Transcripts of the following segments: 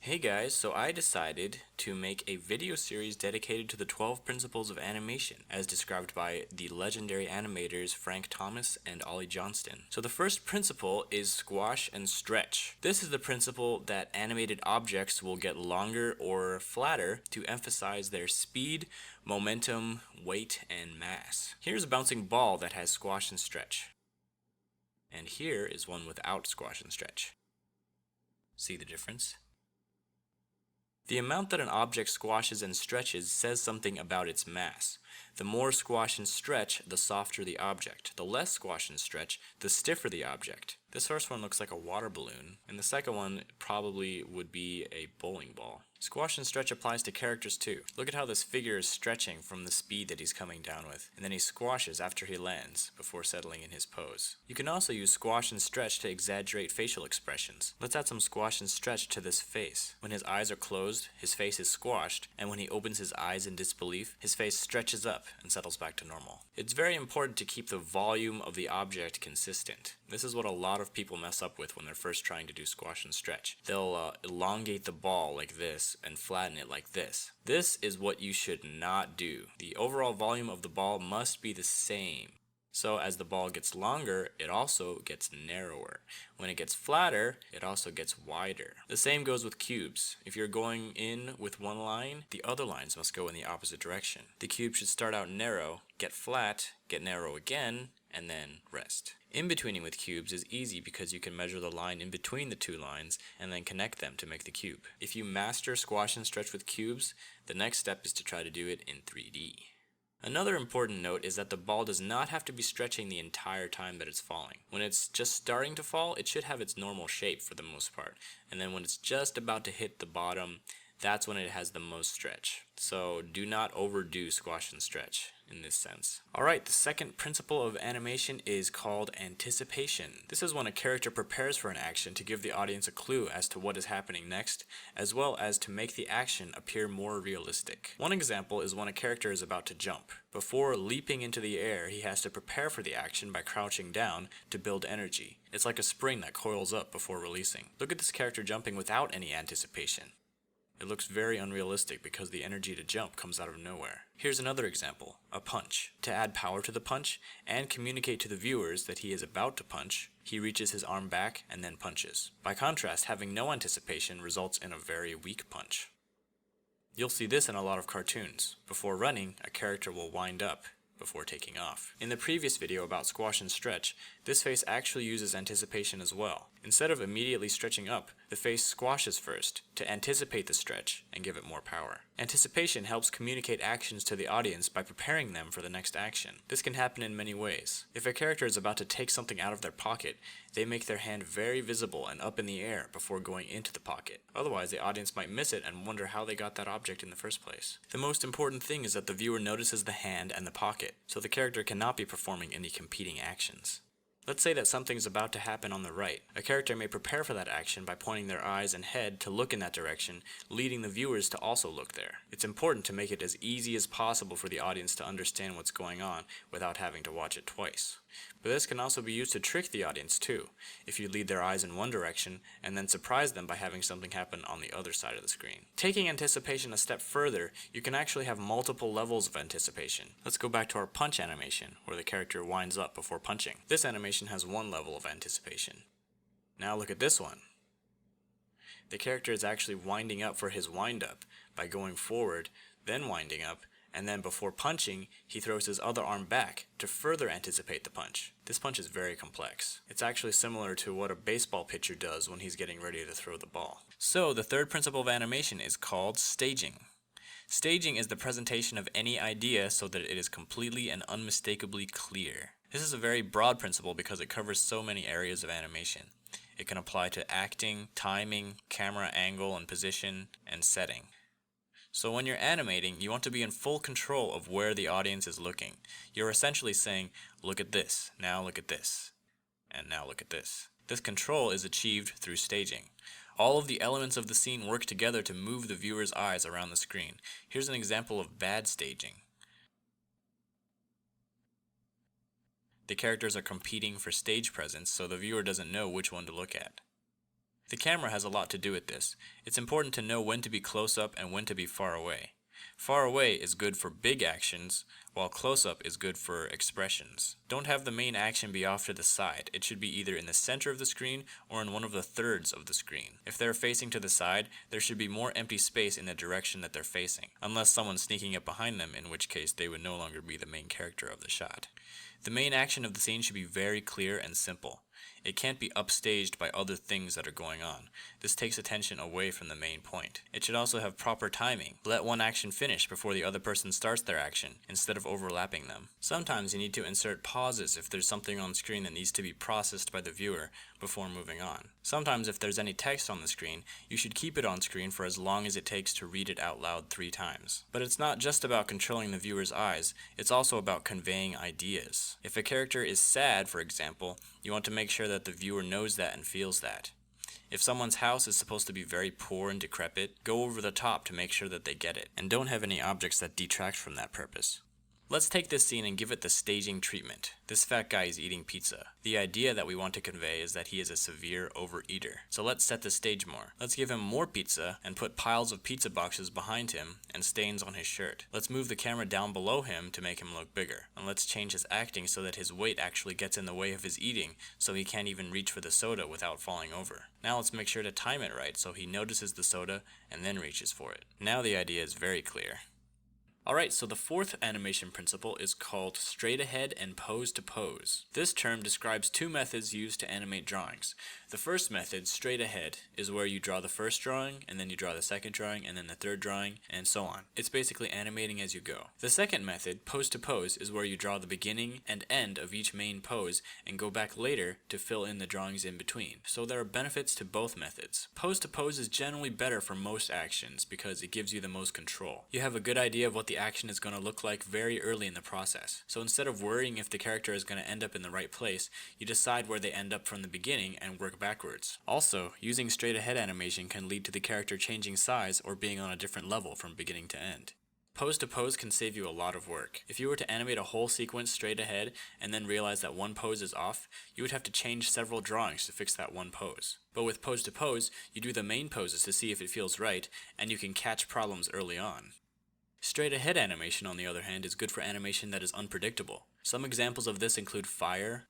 Hey guys, so I decided to make a video series dedicated to the 12 principles of animation, as described by the legendary animators Frank Thomas and Ollie Johnston. So the first principle is squash and stretch. This is the principle that animated objects will get longer or flatter to emphasize their speed, momentum, weight, and mass. Here's a bouncing ball that has squash and stretch. And here is one without squash and stretch. See the difference? The amount that an object squashes and stretches says something about its mass. The more squash and stretch, the softer the object. The less squash and stretch, the stiffer the object. This first one looks like a water balloon, and the second one probably would be a bowling ball. Squash and stretch applies to characters too. Look at how this figure is stretching from the speed that he's coming down with, and then he squashes after he lands before settling in his pose. You can also use squash and stretch to exaggerate facial expressions. Let's add some squash and stretch to this face. When his eyes are closed, his face is squashed, and when he opens his eyes in disbelief, his face stretches up and settles back to normal. It's very important to keep the volume of the object consistent. This is what a lot of people mess up with when they're first trying to do squash and stretch. They'll elongate the ball like this and flatten it like this. This is what you should not do. The overall volume of the ball must be the same. So as the ball gets longer, it also gets narrower. When it gets flatter, it also gets wider. The same goes with cubes. If you're going in with one line, the other lines must go in the opposite direction. The cube should start out narrow, get flat, get narrow again, and then rest. In-betweening with cubes is easy because you can measure the line in between the two lines and then connect them to make the cube. If you master squash and stretch with cubes, the next step is to try to do it in 3D. Another important note is that the ball does not have to be stretching the entire time that it's falling. When it's just starting to fall, it should have its normal shape for the most part. And then when it's just about to hit the bottom, that's when it has the most stretch. So do not overdo squash and stretch in this sense. Alright, the second principle of animation is called anticipation. This is when a character prepares for an action to give the audience a clue as to what is happening next, as well as to make the action appear more realistic. One example is when a character is about to jump. Before leaping into the air, he has to prepare for the action by crouching down to build energy. It's like a spring that coils up before releasing. Look at this character jumping without any anticipation. It looks very unrealistic because the energy to jump comes out of nowhere. Here's another example, a punch. To add power to the punch and communicate to the viewers that he is about to punch, he reaches his arm back and then punches. By contrast, having no anticipation results in a very weak punch. You'll see this in a lot of cartoons. Before running, a character will wind up before taking off. In the previous video about squash and stretch, this face actually uses anticipation as well. Instead of immediately stretching up, the face squashes first to anticipate the stretch and give it more power. Anticipation helps communicate actions to the audience by preparing them for the next action. This can happen in many ways. If a character is about to take something out of their pocket, they make their hand very visible and up in the air before going into the pocket. Otherwise, the audience might miss it and wonder how they got that object in the first place. The most important thing is that the viewer notices the hand and the pocket, so the character cannot be performing any competing actions. Let's say that something is about to happen on the right. A character may prepare for that action by pointing their eyes and head to look in that direction, leading the viewers to also look there. It's important to make it as easy as possible for the audience to understand what's going on without having to watch it twice. But this can also be used to trick the audience too, if you lead their eyes in one direction and then surprise them by having something happen on the other side of the screen. Taking anticipation a step further, you can actually have multiple levels of anticipation. Let's go back to our punch animation, where the character winds up before punching. This animation has one level of anticipation. Now look at this one. The character is actually winding up for his wind up by going forward, then winding up, and then before punching, he throws his other arm back to further anticipate the punch. This punch is very complex. It's actually similar to what a baseball pitcher does when he's getting ready to throw the ball. So the third principle of animation is called staging. Staging is the presentation of any idea so that it is completely and unmistakably clear. This is a very broad principle because it covers so many areas of animation. It can apply to acting, timing, camera angle and position, and setting. So when you're animating, you want to be in full control of where the audience is looking. You're essentially saying, look at this, now look at this, and now look at this. This control is achieved through staging. All of the elements of the scene work together to move the viewer's eyes around the screen. Here's an example of bad staging. The characters are competing for stage presence, so the viewer doesn't know which one to look at. The camera has a lot to do with this. It's important to know when to be close up and when to be far away. Far away is good for big actions, while close up is good for expressions. Don't have the main action be off to the side. It should be either in the center of the screen or in one of the thirds of the screen. If they're facing to the side, there should be more empty space in the direction that they're facing, unless someone's sneaking up behind them, in which case they would no longer be the main character of the shot. The main action of the scene should be very clear and simple. It can't be upstaged by other things that are going on. This takes attention away from the main point. It should also have proper timing. Let one action finish before the other person starts their action, instead of overlapping them. Sometimes you need to insert pauses if there's something on screen that needs to be processed by the viewer before moving on. Sometimes if there's any text on the screen, you should keep it on screen for as long as it takes to read it out loud 3 times. But it's not just about controlling the viewer's eyes, it's also about conveying ideas. If a character is sad, for example, you want to make sure that the viewer knows that and feels that. If someone's house is supposed to be very poor and decrepit, go over the top to make sure that they get it, and don't have any objects that detract from that purpose. Let's take this scene and give it the staging treatment. This fat guy is eating pizza. The idea that we want to convey is that he is a severe overeater. So let's set the stage more. Let's give him more pizza and put piles of pizza boxes behind him and stains on his shirt. Let's move the camera down below him to make him look bigger. And let's change his acting so that his weight actually gets in the way of his eating, so he can't even reach for the soda without falling over. Now let's make sure to time it right so he notices the soda and then reaches for it. Now the idea is very clear. Alright, so the fourth animation principle is called straight ahead and pose to pose. This term describes 2 methods used to animate drawings. The first method, straight ahead, is where you draw the first drawing, and then you draw the second drawing, and then the third drawing, and so on. It's basically animating as you go. The second method, pose to pose, is where you draw the beginning and end of each main pose and go back later to fill in the drawings in between. So there are benefits to both methods. Pose to pose is generally better for most actions because it gives you the most control. You have a good idea of what the action is going to look like very early in the process. So instead of worrying if the character is going to end up in the right place, you decide where they end up from the beginning and work backwards. Also, using straight ahead animation can lead to the character changing size or being on a different level from beginning to end. Pose to pose can save you a lot of work. If you were to animate a whole sequence straight ahead and then realize that one pose is off, you would have to change several drawings to fix that one pose. But with pose to pose, you do the main poses to see if it feels right, and you can catch problems early on. Straight ahead animation, on the other hand, is good for animation that is unpredictable. Some examples of this include fire,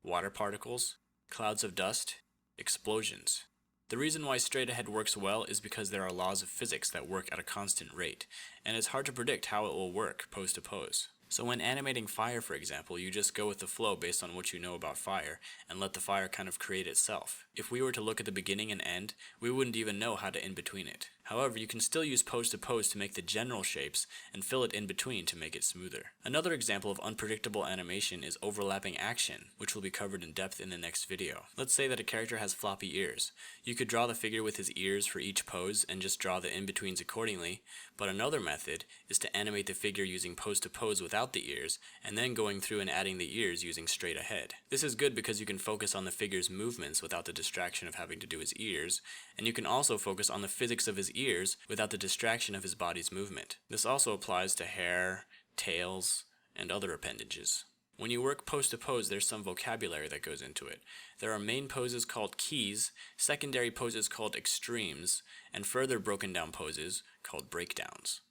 water particles, clouds of dust, explosions. The reason why straight ahead works well is because there are laws of physics that work at a constant rate, and it's hard to predict how it will work pose to pose. So when animating fire, for example, you just go with the flow based on what you know about fire, and let the fire kind of create itself. If we were to look at the beginning and end, we wouldn't even know how to in between it. However, you can still use pose to pose to make the general shapes, and fill it in between to make it smoother. Another example of unpredictable animation is overlapping action, which will be covered in depth in the next video. Let's say that a character has floppy ears. You could draw the figure with his ears for each pose and just draw the in-betweens accordingly, but another method is to animate the figure using pose to pose without the ears, and then going through and adding the ears using straight ahead. This is good because you can focus on the figure's movements without the distraction of having to do his ears, and you can also focus on the physics of his ears without the distraction of his body's movement. This also applies to hair, tails, and other appendages. When you work pose to pose, there's some vocabulary that goes into it. There are main poses called keys, secondary poses called extremes, and further broken down poses called breakdowns.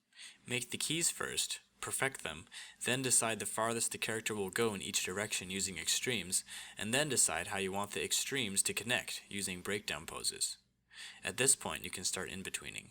Make the keys first, perfect them, then decide the farthest the character will go in each direction using extremes, and then decide how you want the extremes to connect using breakdown poses. At this point, you can start in-betweening.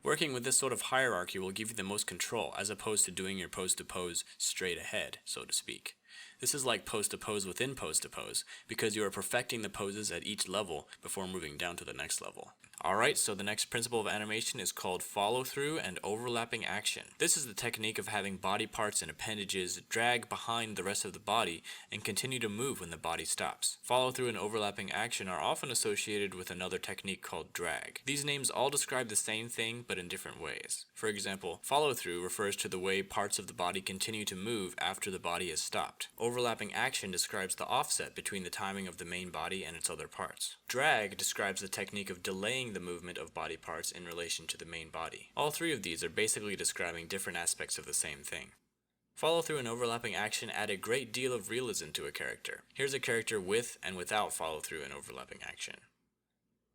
Working with this sort of hierarchy will give you the most control, as opposed to doing your pose to pose straight ahead, so to speak. This is like pose to pose within pose to pose, because you are perfecting the poses at each level before moving down to the next level. Alright, so the next principle of animation is called follow-through and overlapping action. This is the technique of having body parts and appendages drag behind the rest of the body and continue to move when the body stops. Follow-through and overlapping action are often associated with another technique called drag. These names all describe the same thing but in different ways. For example, follow-through refers to the way parts of the body continue to move after the body is stopped. Overlapping action describes the offset between the timing of the main body and its other parts. Drag describes the technique of delaying the movement of body parts in relation to the main body. All 3 of these are basically describing different aspects of the same thing. Follow-through and overlapping action add a great deal of realism to a character. Here's a character with and without follow-through and overlapping action.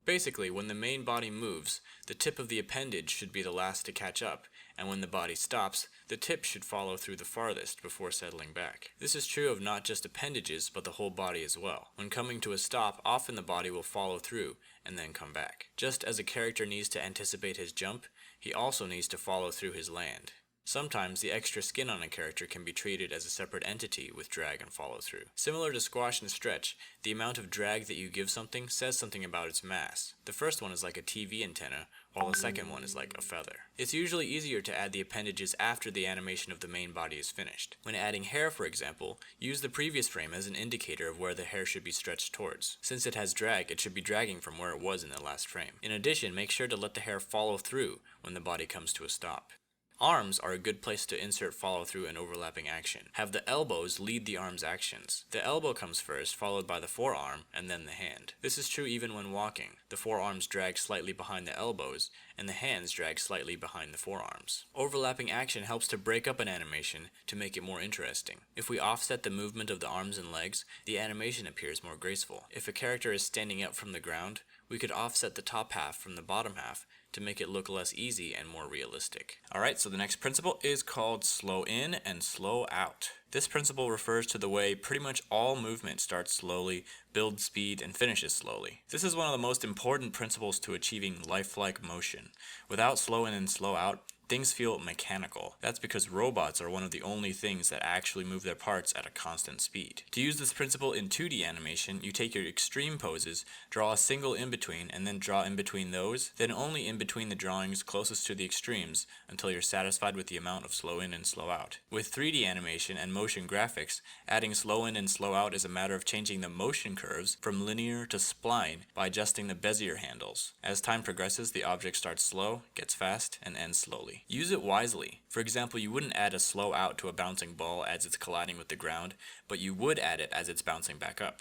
Basically, when the main body moves, the tip of the appendage should be the last to catch up, and when the body stops, the tip should follow through the farthest before settling back. This is true of not just appendages, but the whole body as well. When coming to a stop, often the body will follow through and then come back. Just as a character needs to anticipate his jump, he also needs to follow through his land. Sometimes the extra skin on a character can be treated as a separate entity with drag and follow through. Similar to squash and stretch, the amount of drag that you give something says something about its mass. The first one is like a TV antenna, while the second one is like a feather. It's usually easier to add the appendages after the animation of the main body is finished. When adding hair, for example, use the previous frame as an indicator of where the hair should be stretched towards. Since it has drag, it should be dragging from where it was in the last frame. In addition, make sure to let the hair follow through when the body comes to a stop. Arms are a good place to insert follow-through and overlapping action. Have the elbows lead the arm's actions. The elbow comes first, followed by the forearm, and then the hand. This is true even when walking. The forearms drag slightly behind the elbows, and the hands drag slightly behind the forearms. Overlapping action helps to break up an animation to make it more interesting. If we offset the movement of the arms and legs, the animation appears more graceful. If a character is standing up from the ground, we could offset the top half from the bottom half to make it look less easy and more realistic. Alright, so the next principle is called slow in and slow out. This principle refers to the way pretty much all movement starts slowly, builds speed, and finishes slowly. This is one of the most important principles to achieving lifelike motion. Without slow in and slow out, things feel mechanical. That's because robots are one of the only things that actually move their parts at a constant speed. To use this principle in 2D animation, you take your extreme poses, draw a single in-between, and then draw in between those, then only in between the drawings closest to the extremes until you're satisfied with the amount of slow in and slow out. With 3D animation and motion graphics, adding slow in and slow out is a matter of changing the motion curves from linear to spline by adjusting the Bezier handles. As time progresses, the object starts slow, gets fast, and ends slowly. Use it wisely. For example, you wouldn't add a slow out to a bouncing ball as it's colliding with the ground, but you would add it as it's bouncing back up.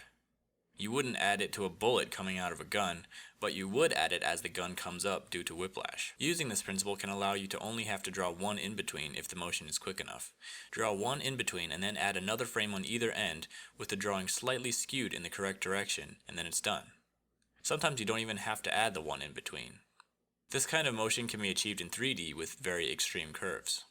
You wouldn't add it to a bullet coming out of a gun, but you would add it as the gun comes up due to whiplash. Using this principle can allow you to only have to draw one in-between if the motion is quick enough. Draw one in-between and then add another frame on either end with the drawing slightly skewed in the correct direction, and then it's done. Sometimes you don't even have to add the one in-between. This kind of motion can be achieved in 3D with very extreme curves.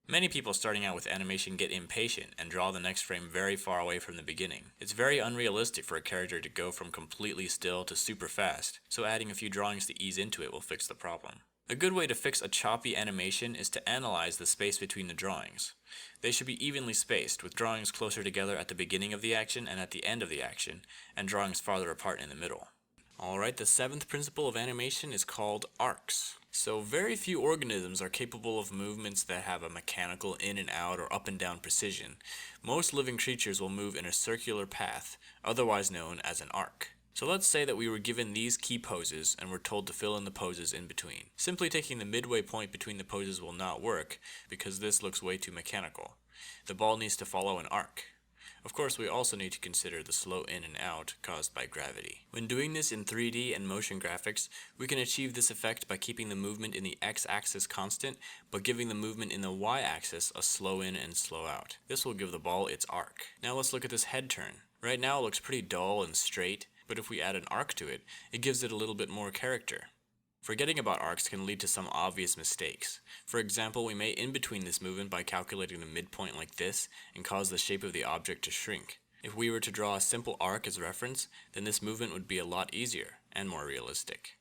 Many people starting out with animation get impatient and draw the next frame very far away from the beginning. It's very unrealistic for a character to go from completely still to super fast, so adding a few drawings to ease into it will fix the problem. A good way to fix a choppy animation is to analyze the space between the drawings. They should be evenly spaced, with drawings closer together at the beginning of the action and at the end of the action, and drawings farther apart in the middle. Alright, the 7th principle of animation is called arcs. So very few organisms are capable of movements that have a mechanical in and out or up and down precision. Most living creatures will move in a circular path, otherwise known as an arc. So let's say that we were given these key poses and were told to fill in the poses in between. Simply taking the midway point between the poses will not work, because this looks way too mechanical. The ball needs to follow an arc. Of course, we also need to consider the slow in and out caused by gravity. When doing this in 3D and motion graphics, we can achieve this effect by keeping the movement in the x-axis constant, but giving the movement in the y-axis a slow in and slow out. This will give the ball its arc. Now let's look at this head turn. Right now it looks pretty dull and straight, but if we add an arc to it, it gives it a little bit more character. Forgetting about arcs can lead to some obvious mistakes. For example, we may in-between this movement by calculating the midpoint like this and cause the shape of the object to shrink. If we were to draw a simple arc as reference, then this movement would be a lot easier and more realistic.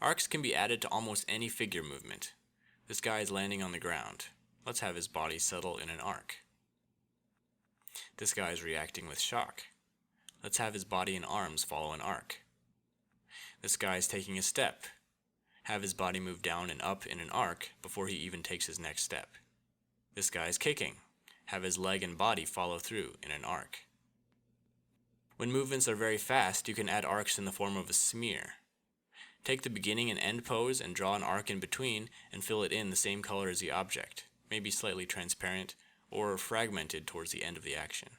Arcs can be added to almost any figure movement. This guy is landing on the ground. Let's have his body settle in an arc. This guy is reacting with shock. Let's have his body and arms follow an arc. This guy is taking a step. Have his body move down and up in an arc before he even takes his next step. This guy is kicking. Have his leg and body follow through in an arc. When movements are very fast, you can add arcs in the form of a smear. Take the beginning and end pose and draw an arc in between and fill it in the same color as the object, maybe slightly transparent or fragmented towards the end of the action.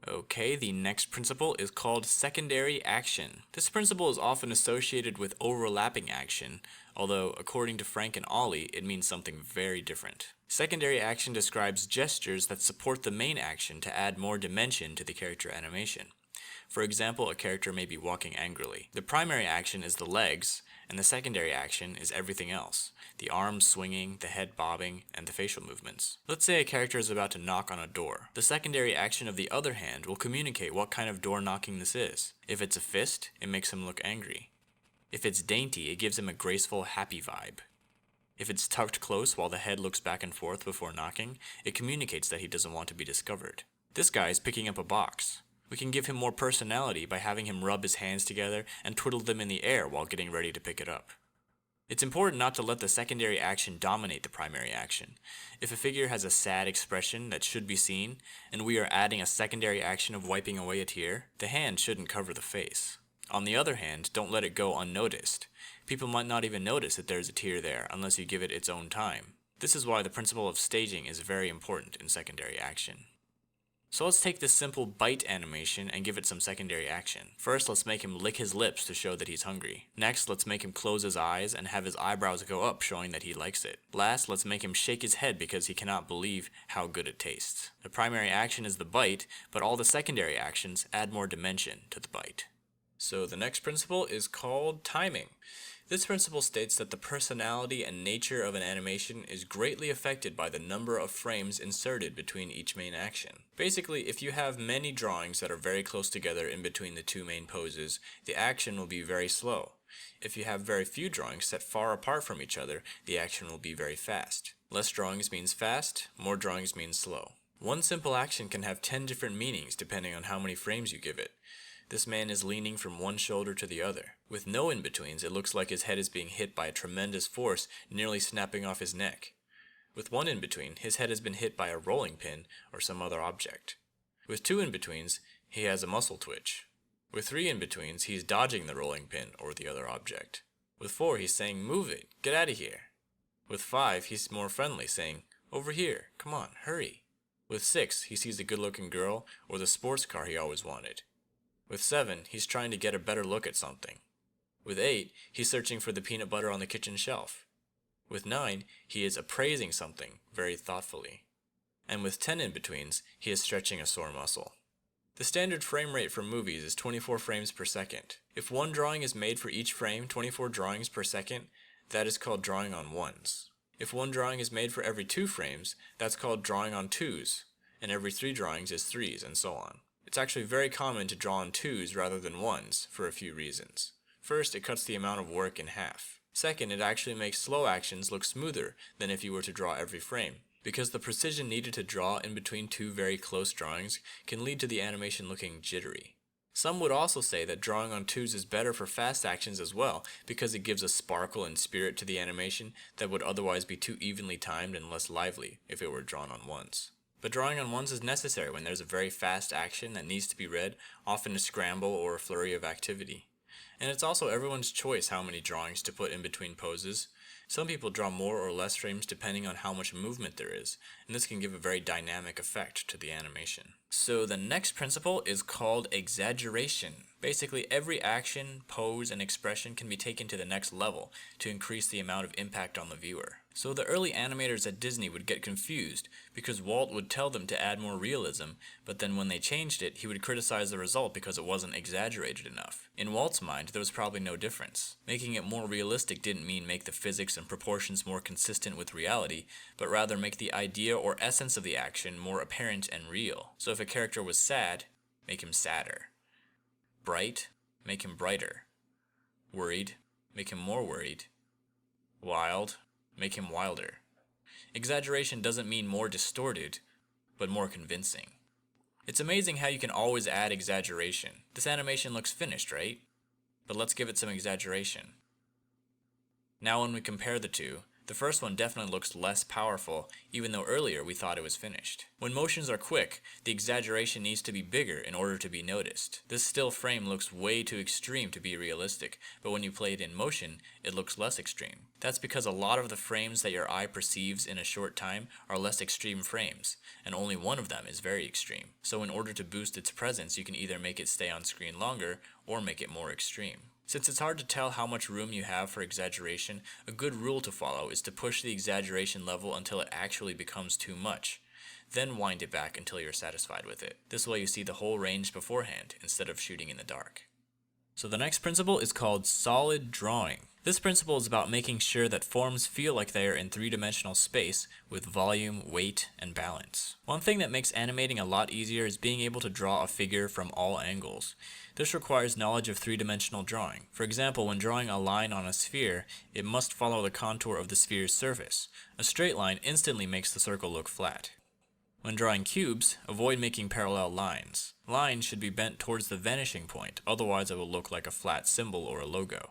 Okay, the next principle is called secondary action. This principle is often associated with overlapping action, although according to Frank and Ollie, it means something very different. Secondary action describes gestures that support the main action to add more dimension to the character animation. For example, a character may be walking angrily. The primary action is the legs, and the secondary action is everything else. The arms swinging, the head bobbing, and the facial movements. Let's say a character is about to knock on a door. The secondary action of the other hand will communicate what kind of door knocking this is. If it's a fist, it makes him look angry. If it's dainty, it gives him a graceful, happy vibe. If it's tucked close while the head looks back and forth before knocking, it communicates that he doesn't want to be discovered. This guy is picking up a box. We can give him more personality by having him rub his hands together and twiddle them in the air while getting ready to pick it up. It's important not to let the secondary action dominate the primary action. If a figure has a sad expression that should be seen, and we are adding a secondary action of wiping away a tear, the hand shouldn't cover the face. On the other hand, don't let it go unnoticed. People might not even notice that there's a tear there unless you give it its own time. This is why the principle of staging is very important in secondary action. So let's take this simple bite animation and give it some secondary action. First, let's make him lick his lips to show that he's hungry. Next, let's make him close his eyes and have his eyebrows go up, showing that he likes it. Last, let's make him shake his head because he cannot believe how good it tastes. The primary action is the bite, but all the secondary actions add more dimension to the bite. So the next principle is called timing. This principle states that the personality and nature of an animation is greatly affected by the number of frames inserted between each main action. Basically, if you have many drawings that are very close together in between the two main poses, the action will be very slow. If you have very few drawings set far apart from each other, the action will be very fast. Less drawings means fast, more drawings means slow. One simple action can have 10 different meanings depending on how many frames you give it. This man is leaning from one shoulder to the other. With no in-betweens, it looks like his head is being hit by a tremendous force, nearly snapping off his neck. With one in-between, his head has been hit by a rolling pin or some other object. With two in-betweens, he has a muscle twitch. With three in-betweens, he's dodging the rolling pin or the other object. With four, he's saying, "Move it, get out of here." With five, he's more friendly, saying, "Over here, come on, hurry." With six, he sees the good-looking girl or the sports car he always wanted. With 7, he's trying to get a better look at something. With 8, he's searching for the peanut butter on the kitchen shelf. With 9, he is appraising something very thoughtfully. And with 10 in-betweens, he is stretching a sore muscle. The standard frame rate for movies is 24 frames per second. If one drawing is made for each frame, 24 drawings per second, that is called drawing on ones. If one drawing is made for every 2 frames, that's called drawing on twos, and every 3 drawings is threes, and so on. It's actually very common to draw on twos rather than ones for a few reasons. First, it cuts the amount of work in half. Second, it actually makes slow actions look smoother than if you were to draw every frame, because the precision needed to draw in between 2 very close drawings can lead to the animation looking jittery. Some would also say that drawing on twos is better for fast actions as well, because it gives a sparkle and spirit to the animation that would otherwise be too evenly timed and less lively if it were drawn on ones. But drawing on ones is necessary when there's a very fast action that needs to be read, often a scramble or a flurry of activity. And it's also everyone's choice how many drawings to put in between poses. Some people draw more or less frames depending on how much movement there is, and this can give a very dynamic effect to the animation. So the next principle is called exaggeration. Basically, every action, pose, and expression can be taken to the next level to increase the amount of impact on the viewer. So the early animators at Disney would get confused because Walt would tell them to add more realism, but then when they changed it, he would criticize the result because it wasn't exaggerated enough. In Walt's mind, there was probably no difference. Making it more realistic didn't mean make the physics and proportions more consistent with reality, but rather make the idea or essence of the action more apparent and real. So if a character was sad, make him sadder. Bright, make him brighter. Worried, make him more worried. Wild, make him wilder. Exaggeration doesn't mean more distorted, but more convincing. It's amazing how you can always add exaggeration. This animation looks finished, right? But let's give it some exaggeration. Now when we compare the two, the first one definitely looks less powerful, even though earlier we thought it was finished. When motions are quick, the exaggeration needs to be bigger in order to be noticed. This still frame looks way too extreme to be realistic, but when you play it in motion, it looks less extreme. That's because a lot of the frames that your eye perceives in a short time are less extreme frames, and only one of them is very extreme. So in order to boost its presence, you can either make it stay on screen longer, or make it more extreme. Since it's hard to tell how much room you have for exaggeration, a good rule to follow is to push the exaggeration level until it actually becomes too much. then wind it back until you're satisfied with it. This way you see the whole range beforehand instead of shooting in the dark. So the next principle is called solid drawing. This principle is about making sure that forms feel like they are in three-dimensional space with volume, weight, and balance. One thing that makes animating a lot easier is being able to draw a figure from all angles. This requires knowledge of three-dimensional drawing. For example, when drawing a line on a sphere, it must follow the contour of the sphere's surface. A straight line instantly makes the circle look flat. When drawing cubes, avoid making parallel lines. Lines should be bent towards the vanishing point, otherwise it will look like a flat symbol or a logo.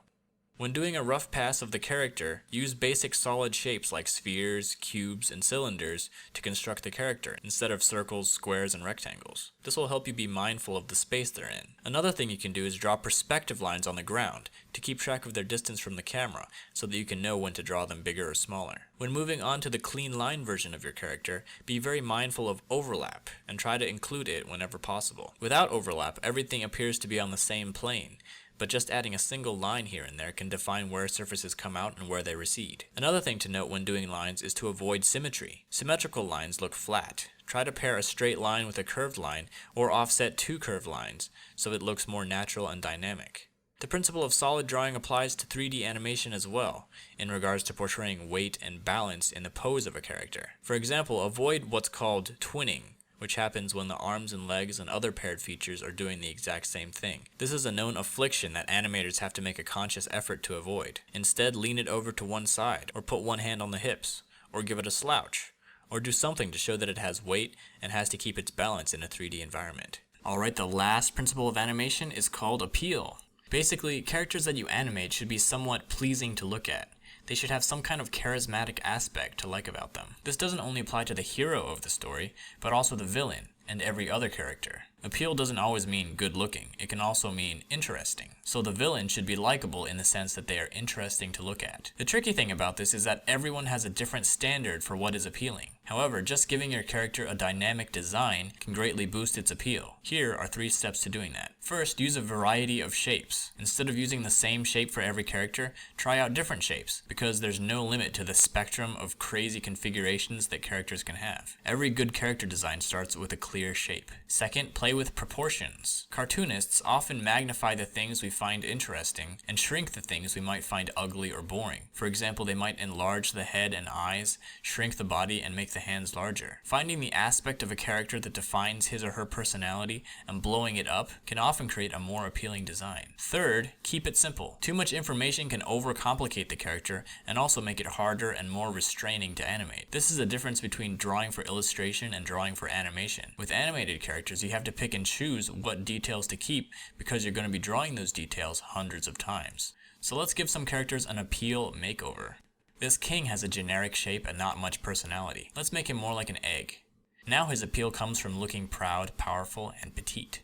When doing a rough pass of the character, use basic solid shapes like spheres, cubes, and cylinders to construct the character, instead of circles, squares, and rectangles. This will help you be mindful of the space they're in. Another thing you can do is draw perspective lines on the ground to keep track of their distance from the camera, so that you can know when to draw them bigger or smaller. When moving on to the clean line version of your character, be very mindful of overlap, and try to include it whenever possible. Without overlap, everything appears to be on the same plane, but just adding a single line here and there can define where surfaces come out and where they recede. Another thing to note when doing lines is to avoid symmetry. Symmetrical lines look flat. Try to pair a straight line with a curved line, or offset two curved lines, so it looks more natural and dynamic. The principle of solid drawing applies to 3D animation as well, in regards to portraying weight and balance in the pose of a character. For example, avoid what's called twinning, which happens when the arms and legs and other paired features are doing the exact same thing. This is a known affliction that animators have to make a conscious effort to avoid. Instead, lean it over to one side, or put one hand on the hips, or give it a slouch, or do something to show that it has weight and has to keep its balance in a 3D environment. Alright, the last principle of animation is called appeal. Basically, characters that you animate should be somewhat pleasing to look at. They should have some kind of charismatic aspect to like about them. This doesn't only apply to the hero of the story, but also the villain and every other character. Appeal doesn't always mean good looking, it can also mean interesting. So the villain should be likable in the sense that they are interesting to look at. The tricky thing about this is that everyone has a different standard for what is appealing. However, just giving your character a dynamic design can greatly boost its appeal. Here are 3 steps to doing that. First, use a variety of shapes. Instead of using the same shape for every character, try out different shapes, because there's no limit to the spectrum of crazy configurations that characters can have. Every good character design starts with a clear shape. Second, play with proportions. Cartoonists often magnify the things we find interesting and shrink the things we might find ugly or boring. For example, they might enlarge the head and eyes, shrink the body, and make the hands larger. Finding the aspect of a character that defines his or her personality and blowing it up can often create a more appealing design. Third, keep it simple. Too much information can overcomplicate the character and also make it harder and more restraining to animate. This is a difference between drawing for illustration and drawing for animation. With animated characters, you have to pick and choose what details to keep because you're going to be drawing those details hundreds of times. So let's give some characters an appeal makeover. This king has a generic shape and not much personality. Let's make him more like an egg. Now his appeal comes from looking proud, powerful, and petite.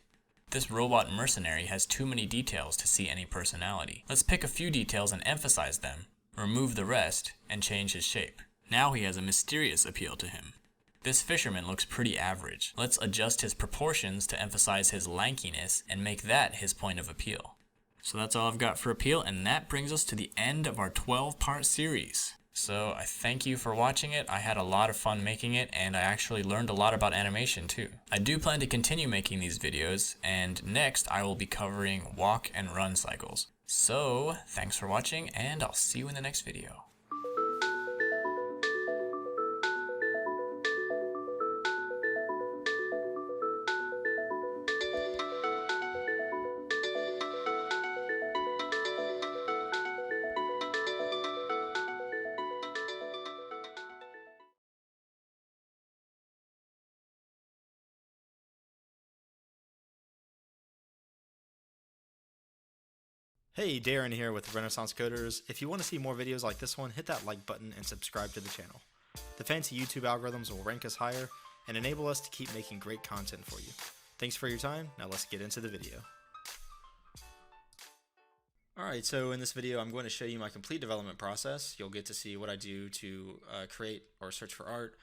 This robot mercenary has too many details to see any personality. Let's pick a few details and emphasize them, remove the rest, and change his shape. Now he has a mysterious appeal to him. This fisherman looks pretty average. Let's adjust his proportions to emphasize his lankiness and make that his point of appeal. So that's all I've got for appeal, and that brings us to the end of our 12-part series. So I thank you for watching it. I had a lot of fun making it, and I actually learned a lot about animation too. I do plan to continue making these videos, and next I will be covering walk and run cycles. So thanks for watching, and I'll see you in the next video. Hey, Darren here with Renaissance Coders. If you want to see more videos like this one, hit that like button and subscribe to the channel. The fancy YouTube algorithms will rank us higher and enable us to keep making great content for you. Thanks for your time. Now let's get into the video. Alright, so in this video I'm going to show you my complete development process. You'll get to see what I do to create or search for art,